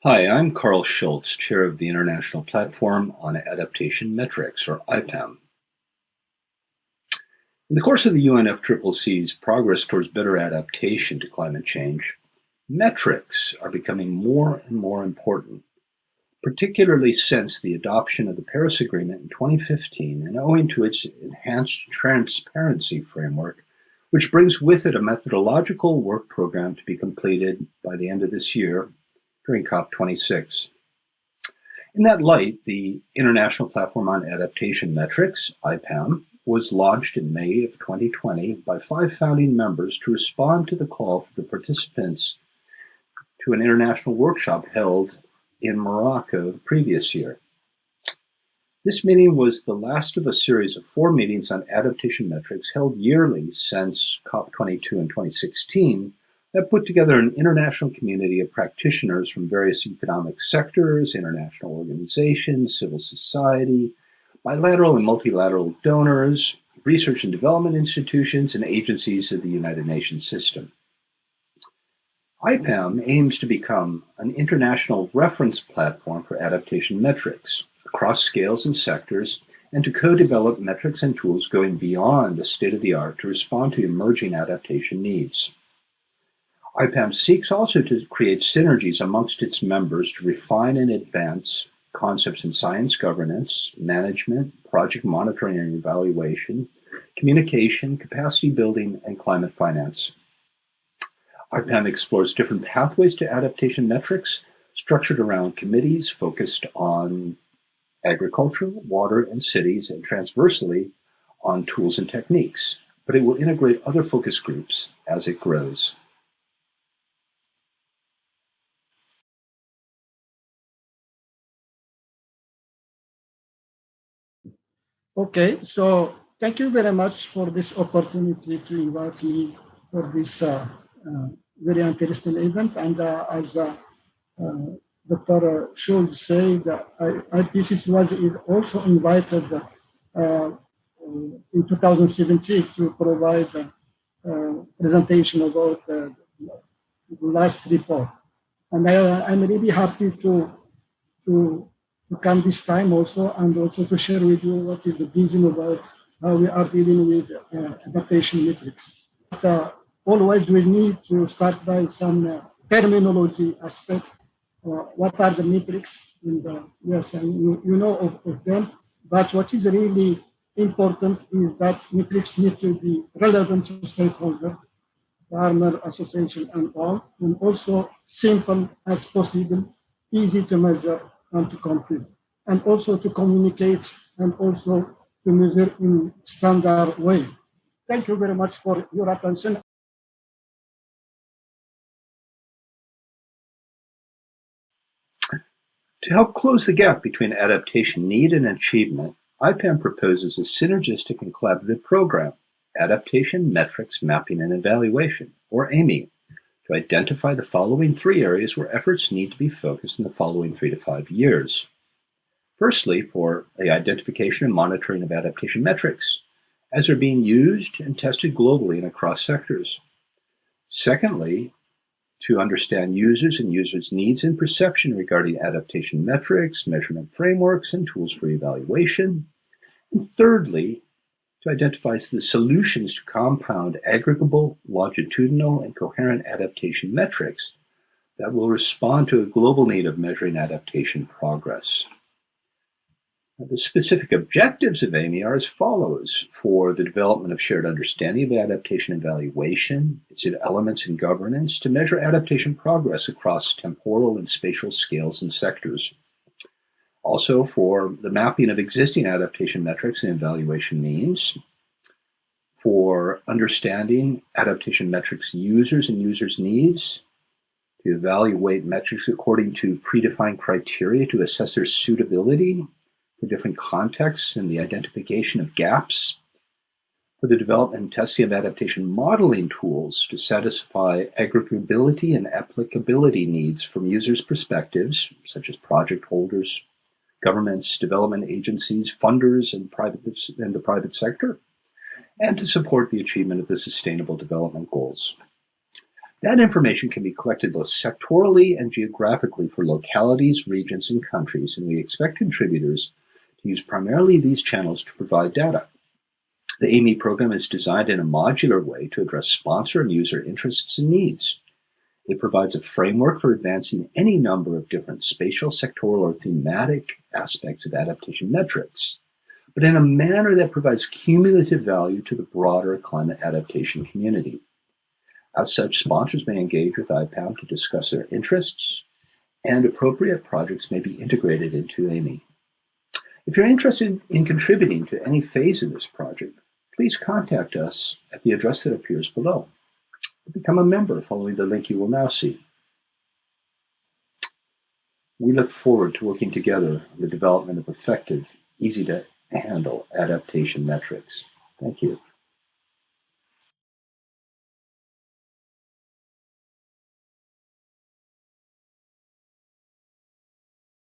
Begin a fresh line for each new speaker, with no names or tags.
Hi, I'm Carl Schultz, Chair of the International Platform on Adaptation Metrics, or IPAM. In the course of the UNFCCC's progress towards better adaptation to climate change, metrics are becoming more and more important, particularly since the adoption of the Paris Agreement in 2015 and owing to its enhanced transparency framework, which brings with it a methodological work program to be completed by the end of this year during COP26. In that light, the International Platform on Adaptation Metrics, IPAM, was launched in May of 2020 by 5 founding members to respond to the call for the participants to an international workshop held in Morocco the previous year. This meeting was the last of a series of 4 meetings on adaptation metrics held yearly since COP22 in 2016 that put together an international community of practitioners from various economic sectors, international organizations, civil society, bilateral and multilateral donors, research and development institutions, and agencies of the United Nations system. IPAM aims to become an international reference platform for adaptation metrics across scales and sectors, and to co-develop metrics and tools going beyond the state-of-the-art to respond to emerging adaptation needs. IPAM seeks also to create synergies amongst its members to refine and advance concepts in science governance, management, project monitoring and evaluation, communication, capacity building, and climate finance. IPAM explores different pathways to adaptation metrics structured around committees focused on agriculture, water, and cities, and transversely on tools and techniques, but it will integrate other focus groups as it grows.
Okay, so thank you very much for this opportunity to invite me for this very interesting event. And as Dr. Schultz said, IPCC was also invited in 2017 to provide a presentation about the last report. And I'm really happy to come this time also, and also to share with you what is the vision about how we are dealing with adaptation metrics. But always we need to start by some terminology aspect. What are the metrics? Yes, and you know of them, but what is really important is that metrics need to be relevant to stakeholders, farmer association and all, and also simple as possible, easy to measure and to compute, and also to communicate and also to measure in standard way. Thank you very much for your attention.
To help close the gap between adaptation need and achievement, IPAM proposes a synergistic and collaborative program, Adaptation, Metrics, Mapping, and Evaluation, or AME, to identify the following 3 areas where efforts need to be focused in the following 3 to 5 years. Firstly, for the identification and monitoring of adaptation metrics, as they're being used and tested globally and across sectors. Secondly, to understand users and users' needs and perception regarding adaptation metrics, measurement frameworks, and tools for evaluation. And thirdly, to identify the solutions to compound aggregable, longitudinal, and coherent adaptation metrics that will respond to a global need of measuring adaptation progress. Now, the specific objectives of AME are as follows: for the development of shared understanding of adaptation evaluation, its elements in governance to measure adaptation progress across temporal and spatial scales and sectors. Also for the mapping of existing adaptation metrics and evaluation means, for understanding adaptation metrics users and users' needs, to evaluate metrics according to predefined criteria to assess their suitability for different contexts and the identification of gaps, for the development and testing of adaptation modeling tools to satisfy aggregability and applicability needs from users' perspectives, such as project holders, governments, development agencies, funders, and the private sector, and to support the achievement of the Sustainable Development Goals. That information can be collected both sectorally and geographically for localities, regions, and countries, and we expect contributors to use primarily these channels to provide data. The AMY program is designed in a modular way to address sponsor and user interests and needs. It provides a framework for advancing any number of different spatial, sectoral, or thematic aspects of adaptation metrics, but in a manner that provides cumulative value to the broader climate adaptation community. As such, sponsors may engage with IPAM to discuss their interests, and appropriate projects may be integrated into AMY. If you're interested in contributing to any phase of this project, please contact us at the address that appears below. Become a member following the link you will now see. We look forward to working together on the development of effective, easy-to-handle adaptation metrics. Thank you.